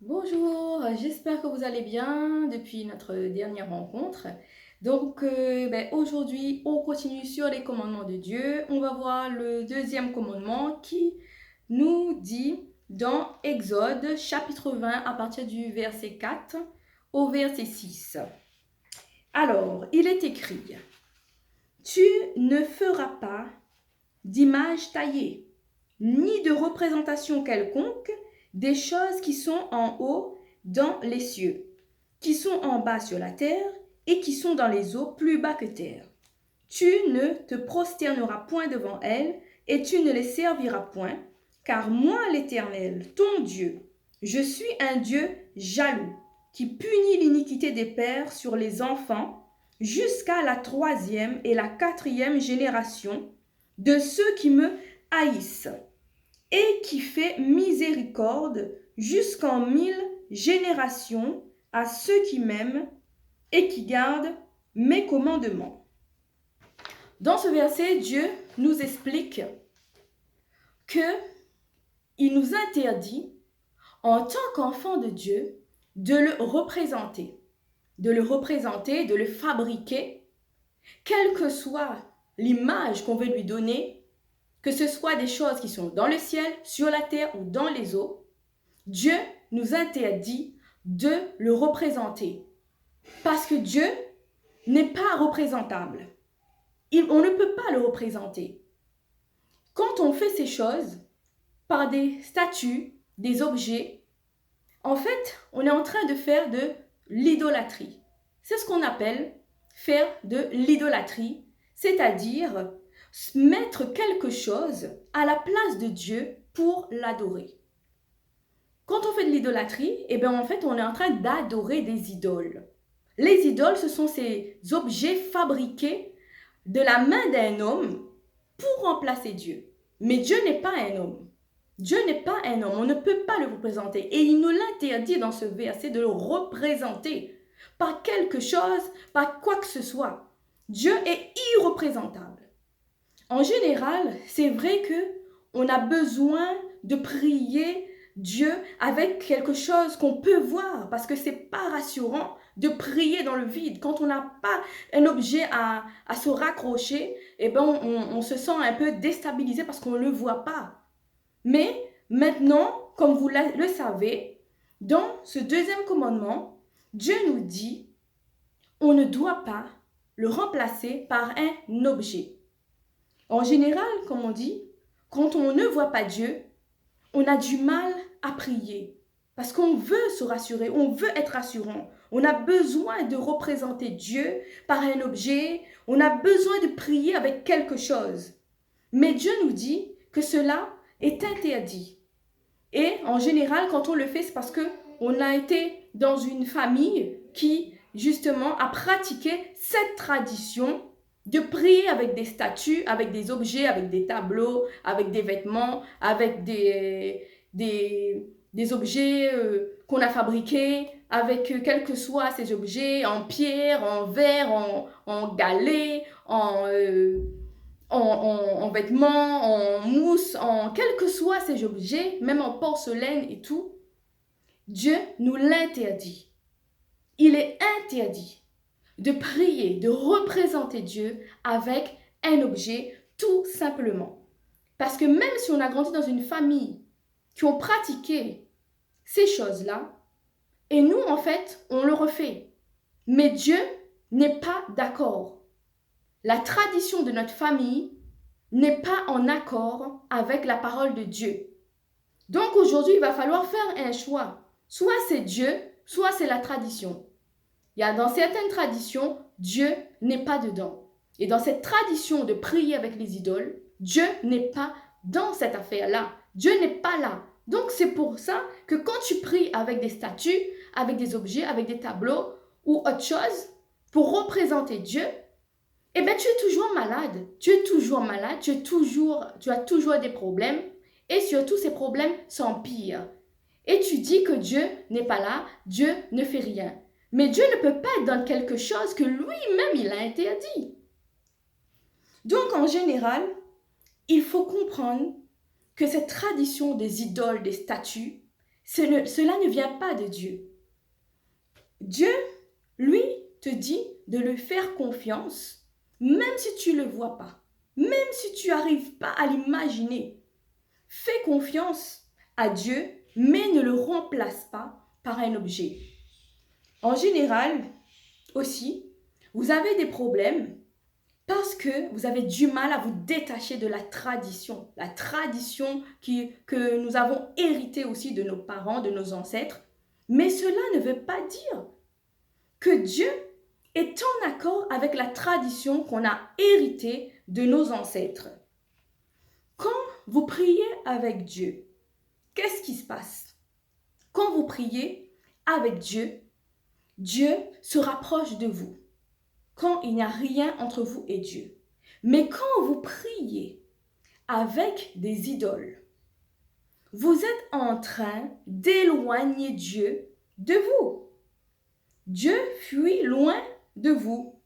Bonjour, j'espère que vous allez bien depuis notre dernière rencontre. Aujourd'hui, on continue sur les commandements de Dieu. On va voir le deuxième commandement qui nous dit dans Exode chapitre 20 à partir du verset 4 au verset 6. Alors, il est écrit, tu ne feras pas d'image taillée, ni de représentation quelconque des choses qui sont en haut dans les cieux, qui sont en bas sur la terre et qui sont dans les eaux plus bas que terre. Tu ne te prosterneras point devant elles et tu ne les serviras point, car moi, l'Éternel, ton Dieu, je suis un Dieu jaloux, qui punit l'iniquité des pères sur les enfants jusqu'à la troisième et la quatrième génération de ceux qui me haïssent, et qui fait miséricorde jusqu'en 1000 générations à ceux qui m'aiment et qui gardent mes commandements. Dans ce verset, Dieu nous explique que il nous interdit, en tant qu'enfant de Dieu, de le représenter, de le fabriquer, quelle que soit l'image qu'on veut lui donner, que ce soit des choses qui sont dans le ciel, sur la terre ou dans les eaux. Dieu nous interdit de le représenter parce que Dieu n'est pas représentable. On ne peut pas le représenter. Quand on fait ces choses par des statues, des objets, en fait, on est en train de faire de l'idolâtrie. C'est ce qu'on appelle faire de l'idolâtrie, c'est-à-dire mettre quelque chose à la place de Dieu pour l'adorer. Quand on fait de l'idolâtrie, en fait, on est en train d'adorer des idoles. Les idoles, ce sont ces objets fabriqués de la main d'un homme pour remplacer Dieu. Mais Dieu n'est pas un homme. Dieu n'est pas un homme. On ne peut pas le représenter. Et il nous l'interdit dans ce verset de le représenter par quelque chose, par quoi que ce soit. Dieu est irreprésentable. En général, c'est vrai que on a besoin de prier Dieu avec quelque chose qu'on peut voir parce que c'est pas rassurant de prier dans le vide. Quand on n'a pas un objet à se raccrocher, on se sent un peu déstabilisé parce qu'on ne le voit pas. Mais maintenant, comme vous le savez, dans ce deuxième commandement, Dieu nous dit, on ne doit pas le remplacer par un objet. En général, comme on dit, quand on ne voit pas Dieu, on a du mal à prier. Parce qu'on veut se rassurer, on veut être rassurant. On a besoin de représenter Dieu par un objet, on a besoin de prier avec quelque chose. Mais Dieu nous dit que cela est interdit. Et en général, quand on le fait, c'est parce qu'on a été dans une famille qui, justement, a pratiqué cette tradition de prier avec des statues, avec des objets, avec des tableaux, avec des vêtements, avec des objets qu'on a fabriqués, avec quels que soient ces objets, en pierre, en verre, en galets, en vêtements, en mousse, en quels que soient ces objets, même en porcelaine et tout, Dieu nous l'interdit. Il est interdit de prier, de représenter Dieu avec un objet, tout simplement. Parce que même si on a grandi dans une famille qui ont pratiqué ces choses-là, et nous, en fait, on le refait. Mais Dieu n'est pas d'accord. La tradition de notre famille n'est pas en accord avec la parole de Dieu. Donc aujourd'hui, il va falloir faire un choix. Soit c'est Dieu, soit c'est la tradition. Il y a dans certaines traditions, Dieu n'est pas dedans. Et dans cette tradition de prier avec les idoles, Dieu n'est pas dans cette affaire-là. Dieu n'est pas là. Donc c'est pour ça que quand tu pries avec des statues, avec des objets, avec des tableaux ou autre chose, pour représenter Dieu, tu es toujours malade. Tu es toujours malade, tu as toujours des problèmes et surtout ces problèmes s'empirent. Et tu dis que Dieu n'est pas là, Dieu ne fait rien. Mais Dieu ne peut pas être dans quelque chose que lui-même il a interdit. Donc en général, il faut comprendre que cette tradition des idoles, des statues, cela ne vient pas de Dieu. Dieu, lui, te dit de lui faire confiance, même si tu ne le vois pas, même si tu n'arrives pas à l'imaginer. Fais confiance à Dieu, mais ne le remplace pas par un objet. En général, aussi, vous avez des problèmes parce que vous avez du mal à vous détacher de la tradition que nous avons héritée aussi de nos parents, de nos ancêtres. Mais cela ne veut pas dire que Dieu est en accord avec la tradition qu'on a héritée de nos ancêtres. Quand vous priez avec Dieu, qu'est-ce qui se passe? Quand vous priez avec Dieu, Dieu se rapproche de vous. Quand il n'y a rien entre vous et Dieu. Mais quand vous priez avec des idoles, vous êtes en train d'éloigner Dieu de vous. Dieu fuit loin de vous.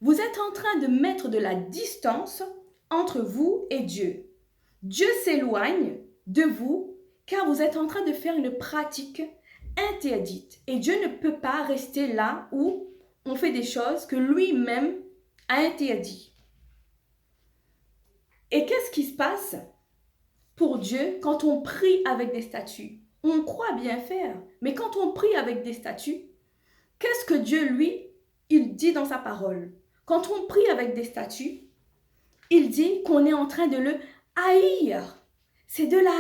Vous êtes en train de mettre de la distance entre vous et Dieu. Dieu s'éloigne de vous car vous êtes en train de faire une pratique interdite. Et Dieu ne peut pas rester là où on fait des choses que lui-même a interdit. Et qu'est-ce qui se passe pour Dieu quand on prie avec des statues? On croit bien faire, mais quand on prie avec des statues, qu'est-ce que Dieu, lui, il dit dans sa parole? Quand on prie avec des statues, il dit qu'on est en train de le haïr. C'est de la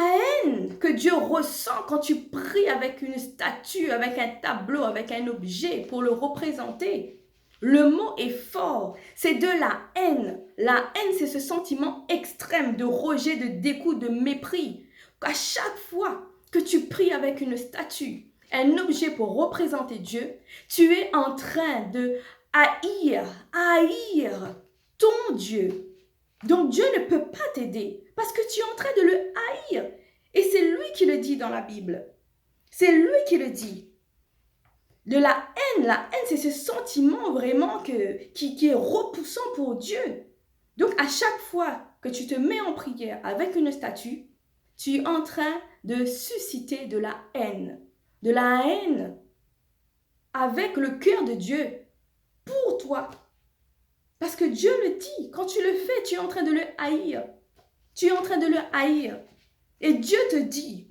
haine que Dieu ressent quand tu pries avec une statue, avec un tableau, avec un objet pour le représenter. Le mot est fort, c'est de la haine. La haine, c'est ce sentiment extrême de rejet, de dégoût, de mépris. À chaque fois que tu pries avec une statue, un objet pour représenter Dieu, tu es en train de haïr ton Dieu. Donc Dieu ne peut pas t'aider parce que tu es en train de le haïr. Et c'est lui qui le dit dans la Bible. C'est lui qui le dit. De la haine, c'est ce sentiment vraiment qui est repoussant pour Dieu. Donc à chaque fois que tu te mets en prière avec une statue, tu es en train de susciter de la haine. De la haine avec le cœur de Dieu pour toi. Parce que Dieu le dit, quand tu le fais, tu es en train de le haïr. Tu es en train de le haïr. Et Dieu te dit,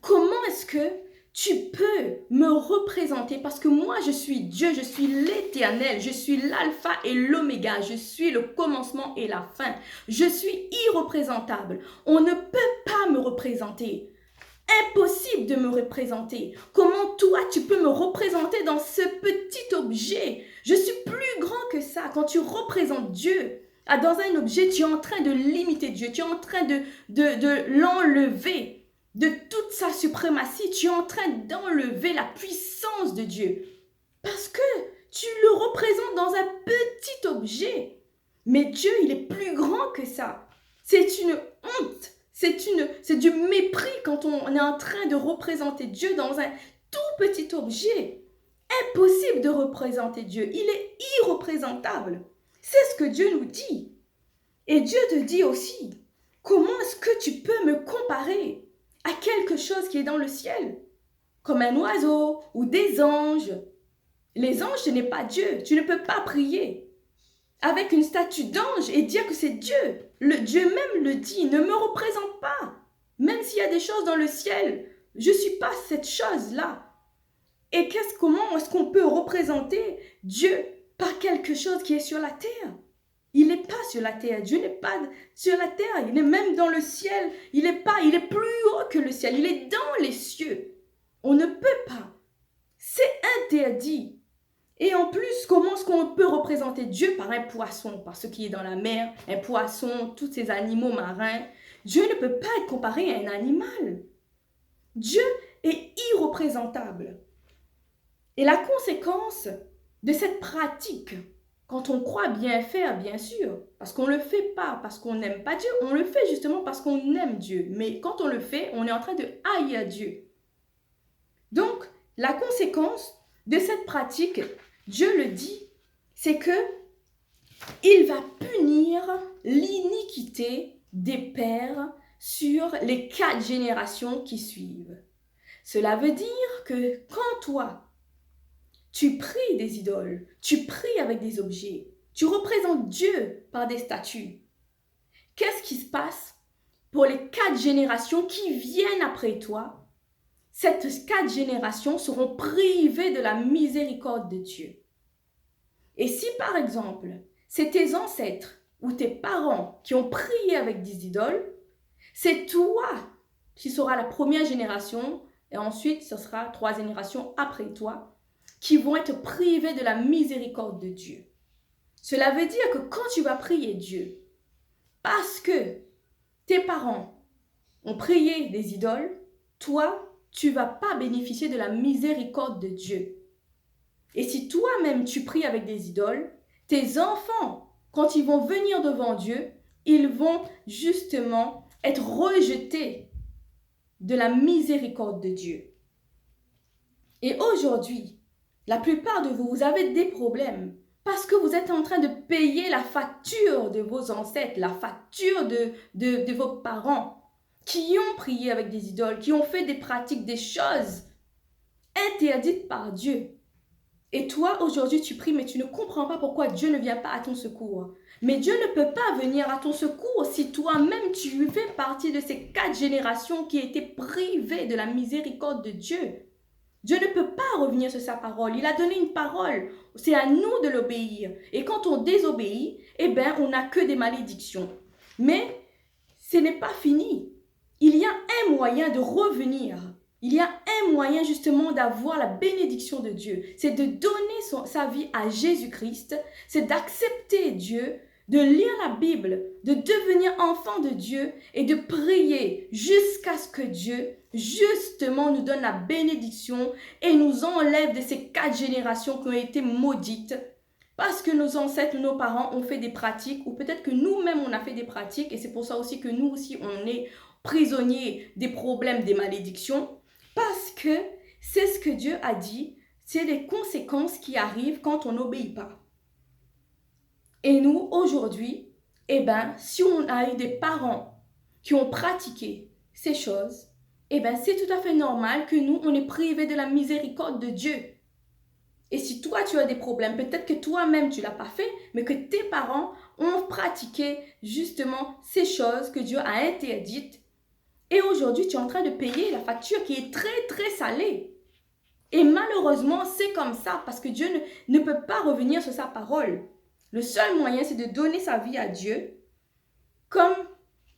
comment est-ce que tu peux me représenter? Parce que moi, je suis Dieu, je suis l'Éternel, je suis l'alpha et l'oméga, je suis le commencement et la fin. Je suis irreprésentable. On ne peut pas me représenter. Impossible de me représenter. Comment toi, tu peux me représenter dans ce petit objet? Je suis plus grand que ça. Quand tu représentes Dieu dans un objet, tu es en train de limiter Dieu. Tu es en train de l'enlever de toute sa suprématie. Tu es en train d'enlever la puissance de Dieu. Parce que tu le représentes dans un petit objet. Mais Dieu, il est plus grand que ça. C'est une honte. C'est du mépris quand on est en train de représenter Dieu dans un tout petit objet. Impossible de représenter Dieu. Il est irreprésentable. C'est ce que Dieu nous dit. Et Dieu te dit aussi, comment est-ce que tu peux me comparer à quelque chose qui est dans le ciel? Comme un oiseau ou des anges. Les anges, ce n'est pas Dieu. Tu ne peux pas prier avec une statue d'ange et dire que c'est Dieu. Le Dieu même le dit, ne me représente pas. Même s'il y a des choses dans le ciel, je ne suis pas cette chose-là. Et comment est-ce qu'on peut représenter Dieu par quelque chose qui est sur la terre? Il n'est pas sur la terre. Dieu n'est pas sur la terre. Il est même dans le ciel. Il est plus haut que le ciel. Il est dans les cieux. On ne peut pas. C'est interdit. Et en plus, comment est-ce qu'on peut représenter Dieu par un poisson, par ce qui est dans la mer, un poisson, tous ces animaux marins? Dieu ne peut pas être comparé à un animal. Dieu est irreprésentable. Et la conséquence de cette pratique, quand on croit bien faire, bien sûr, parce qu'on ne le fait pas parce qu'on n'aime pas Dieu, on le fait justement parce qu'on aime Dieu. Mais quand on le fait, on est en train de haïr Dieu. Donc, la conséquence de cette pratique, Dieu le dit, c'est que il va punir l'iniquité des pères sur les 4 générations qui suivent. Cela veut dire que quand toi, tu pries des idoles, tu pries avec des objets, tu représentes Dieu par des statues, qu'est-ce qui se passe pour les 4 générations qui viennent après toi? Ces 4 générations seront privées de la miséricorde de Dieu. Et si par exemple, c'est tes ancêtres ou tes parents qui ont prié avec des idoles, c'est toi qui seras la première génération et ensuite ce sera 3 générations après toi qui vont être privés de la miséricorde de Dieu. Cela veut dire que quand tu vas prier Dieu, parce que tes parents ont prié des idoles, toi, tu ne vas pas bénéficier de la miséricorde de Dieu. Et si toi-même tu pries avec des idoles, tes enfants, quand ils vont venir devant Dieu, ils vont justement être rejetés de la miséricorde de Dieu. Et aujourd'hui, la plupart de vous, vous avez des problèmes parce que vous êtes en train de payer la facture de vos ancêtres, la facture de vos parents qui ont prié avec des idoles, qui ont fait des pratiques, des choses interdites par Dieu. Et toi, aujourd'hui, tu pries, mais tu ne comprends pas pourquoi Dieu ne vient pas à ton secours. Mais Dieu ne peut pas venir à ton secours si toi-même tu fais partie de ces 4 générations qui étaient privées de la miséricorde de Dieu. Dieu ne peut pas revenir sur sa parole. Il a donné une parole. C'est à nous de l'obéir. Et quand on désobéit, eh bien, on n'a que des malédictions. Mais ce n'est pas fini. Il y a un moyen de revenir. Il y a un moyen justement d'avoir la bénédiction de Dieu. C'est de donner sa vie à Jésus-Christ. C'est d'accepter Dieu, de lire la Bible, de devenir enfant de Dieu et de prier jusqu'à ce que Dieu justement nous donne la bénédiction et nous enlève de ces 4 générations qui ont été maudites parce que nos ancêtres, nos parents ont fait des pratiques ou peut-être que nous-mêmes on a fait des pratiques et c'est pour ça aussi que nous aussi on est prisonniers des problèmes, des malédictions parce que c'est ce que Dieu a dit, c'est les conséquences qui arrivent quand on n'obéit pas. Et nous, aujourd'hui, eh ben, si on a eu des parents qui ont pratiqué ces choses, eh ben, c'est tout à fait normal que nous, on est privés de la miséricorde de Dieu. Et si toi, tu as des problèmes, peut-être que toi-même, tu ne l'as pas fait, mais que tes parents ont pratiqué justement ces choses que Dieu a interdites. Et aujourd'hui, tu es en train de payer la facture qui est très, très salée. Et malheureusement, c'est comme ça parce que Dieu ne peut pas revenir sur sa parole. Le seul moyen, c'est de donner sa vie à Dieu, comme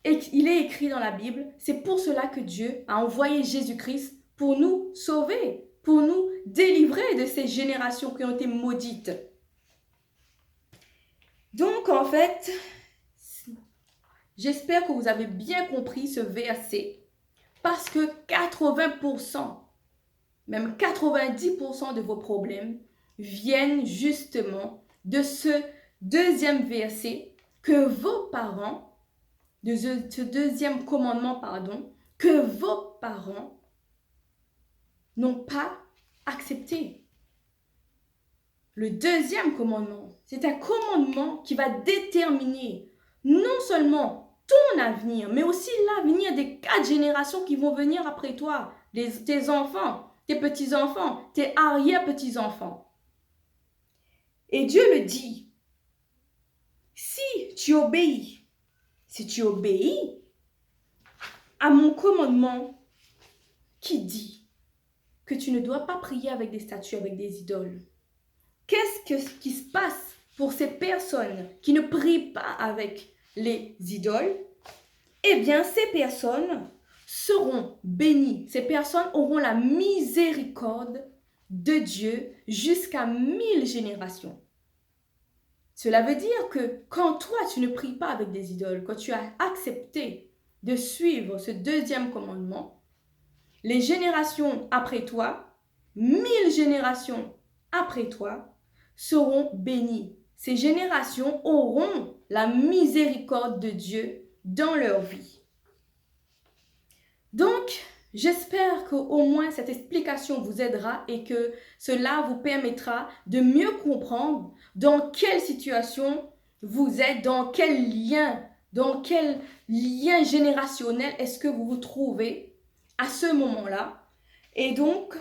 il est écrit dans la Bible. C'est pour cela que Dieu a envoyé Jésus-Christ pour nous sauver, pour nous délivrer de ces générations qui ont été maudites. Donc, en fait, j'espère que vous avez bien compris ce verset, parce que 80%, même 90% de vos problèmes viennent justement de ce deuxième verset que vos parents, de ce deuxième commandement, que vos parents n'ont pas accepté. Le deuxième commandement, c'est un commandement qui va déterminer non seulement ton avenir, mais aussi l'avenir des 4 générations qui vont venir après toi, tes enfants, tes petits-enfants, tes arrière-petits-enfants. Et Dieu le dit, si tu obéis à mon commandement qui dit que tu ne dois pas prier avec des statues, avec des idoles, qu'est-ce qui se passe pour ces personnes qui ne prient pas avec les idoles? Eh bien, ces personnes seront bénies. Ces personnes auront la miséricorde de Dieu jusqu'à 1000 générations. Cela veut dire que quand toi, tu ne pries pas avec des idoles, quand tu as accepté de suivre ce deuxième commandement, les générations après toi, 1000 générations après toi, seront bénies. Ces générations auront la miséricorde de Dieu dans leur vie. Donc, j'espère qu'au moins cette explication vous aidera et que cela vous permettra de mieux comprendre dans quelle situation vous êtes, dans quel lien générationnel est-ce que vous vous trouvez à ce moment-là. Et donc,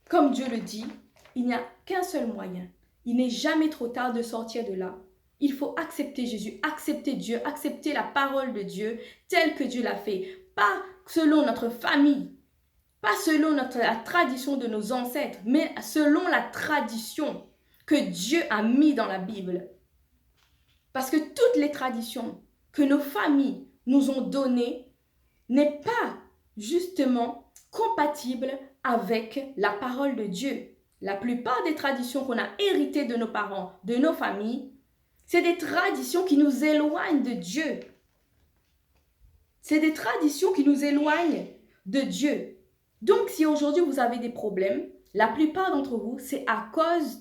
comme Dieu le dit, il n'y a qu'un seul moyen. Il n'est jamais trop tard de sortir de là. Il faut accepter Jésus, accepter Dieu, accepter la parole de Dieu telle que Dieu l'a fait. Pas selon notre famille, pas selon la tradition de nos ancêtres, mais selon la tradition que Dieu a mis dans la Bible. Parce que toutes les traditions que nos familles nous ont données n'est pas justement compatible avec la parole de Dieu. La plupart des traditions qu'on a héritées de nos parents, de nos familles, c'est des traditions qui nous éloignent de Dieu. C'est des traditions qui nous éloignent de Dieu. Donc, si aujourd'hui vous avez des problèmes, la plupart d'entre vous, c'est à cause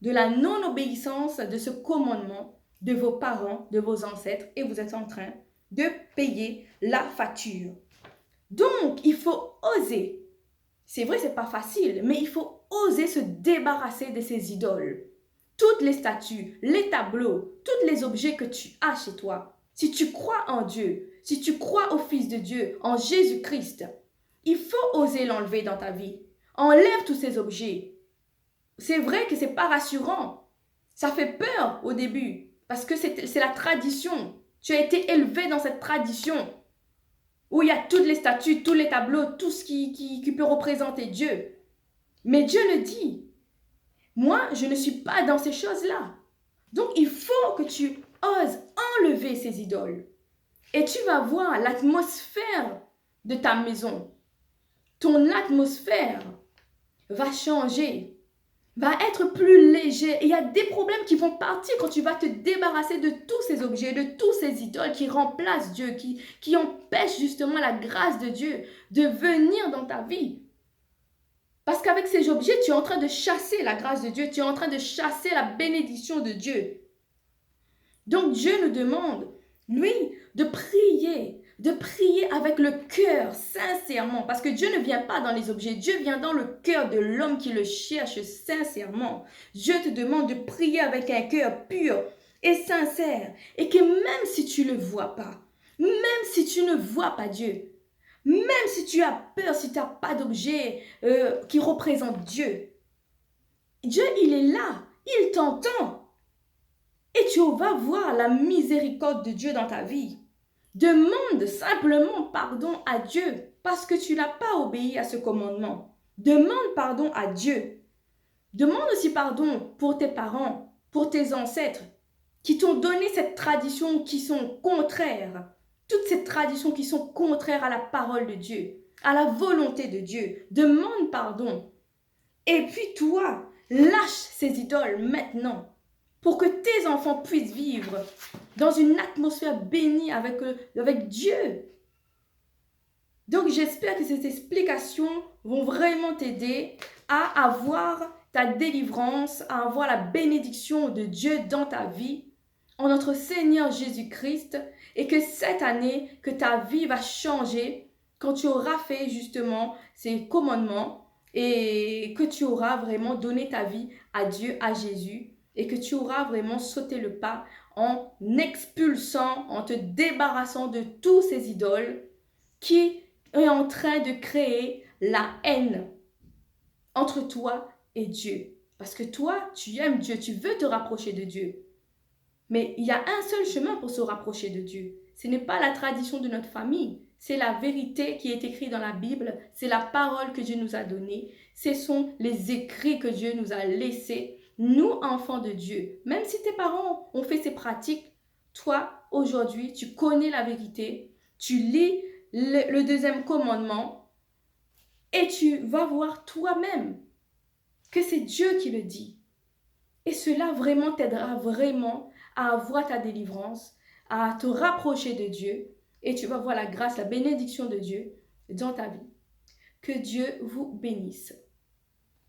de la non-obéissance de ce commandement de vos parents, de vos ancêtres, et vous êtes en train de payer la facture. Donc, il faut oser. C'est vrai, c'est pas facile, mais il faut oser se débarrasser de ces idoles. Toutes les statues, les tableaux, tous les objets que tu as chez toi. Si tu crois en Dieu, si tu crois au Fils de Dieu, en Jésus-Christ, il faut oser l'enlever dans ta vie. Enlève tous ces objets. C'est vrai que c'est pas rassurant. Ça fait peur au début parce que c'est la tradition. Tu as été élevé dans cette tradition où il y a toutes les statues, tous les tableaux, tout ce qui peut représenter Dieu. Mais Dieu le dit. Moi, je ne suis pas dans ces choses-là. Donc, il faut que tu oses enlever ces idoles. Et tu vas voir l'atmosphère de ta maison. Ton atmosphère va changer, va être plus léger. Et il y a des problèmes qui vont partir quand tu vas te débarrasser de tous ces objets, de tous ces idoles qui remplacent Dieu, qui empêchent justement la grâce de Dieu de venir dans ta vie. Parce qu'avec ces objets, tu es en train de chasser la grâce de Dieu, tu es en train de chasser la bénédiction de Dieu. Donc Dieu nous demande, lui, de prier avec le cœur, sincèrement. Parce que Dieu ne vient pas dans les objets, Dieu vient dans le cœur de l'homme qui le cherche sincèrement. Dieu te demande de prier avec un cœur pur et sincère. Et que même si tu ne le vois pas, même si tu ne vois pas Dieu, même si tu as peur, si tu n'as pas d'objet qui représente Dieu, Dieu, il est là, il t'entend. Et tu vas voir la miséricorde de Dieu dans ta vie. Demande simplement pardon à Dieu parce que tu n'as pas obéi à ce commandement. Demande pardon à Dieu. Demande aussi pardon pour tes parents, pour tes ancêtres qui t'ont donné cette tradition qui sont contraires. Toutes ces traditions qui sont contraires à la parole de Dieu, à la volonté de Dieu. Demande pardon. Et puis toi, lâche ces idoles maintenant pour que tes enfants puissent vivre dans une atmosphère bénie avec Dieu. Donc j'espère que ces explications vont vraiment t'aider à avoir ta délivrance, à avoir la bénédiction de Dieu dans ta vie, en notre Seigneur Jésus-Christ, et que cette année, que ta vie va changer quand tu auras fait justement ces commandements et que tu auras vraiment donné ta vie à Dieu, à Jésus, et que tu auras vraiment sauté le pas en expulsant, en te débarrassant de tous ces idoles qui est en train de créer la haine entre toi et Dieu. Parce que toi, tu aimes Dieu, tu veux te rapprocher de Dieu. Mais il y a un seul chemin pour se rapprocher de Dieu. Ce n'est pas la tradition de notre famille, c'est la vérité qui est écrite dans la Bible, c'est la parole que Dieu nous a donnée, ce sont les écrits que Dieu nous a laissés, nous, enfants de Dieu. Même si tes parents ont fait ces pratiques, toi, aujourd'hui, tu connais la vérité, tu lis le deuxième commandement et tu vas voir toi-même que c'est Dieu qui le dit. Et cela vraiment t'aidera vraiment à avoir ta délivrance, à te rapprocher de Dieu et tu vas voir la grâce, la bénédiction de Dieu dans ta vie. Que Dieu vous bénisse.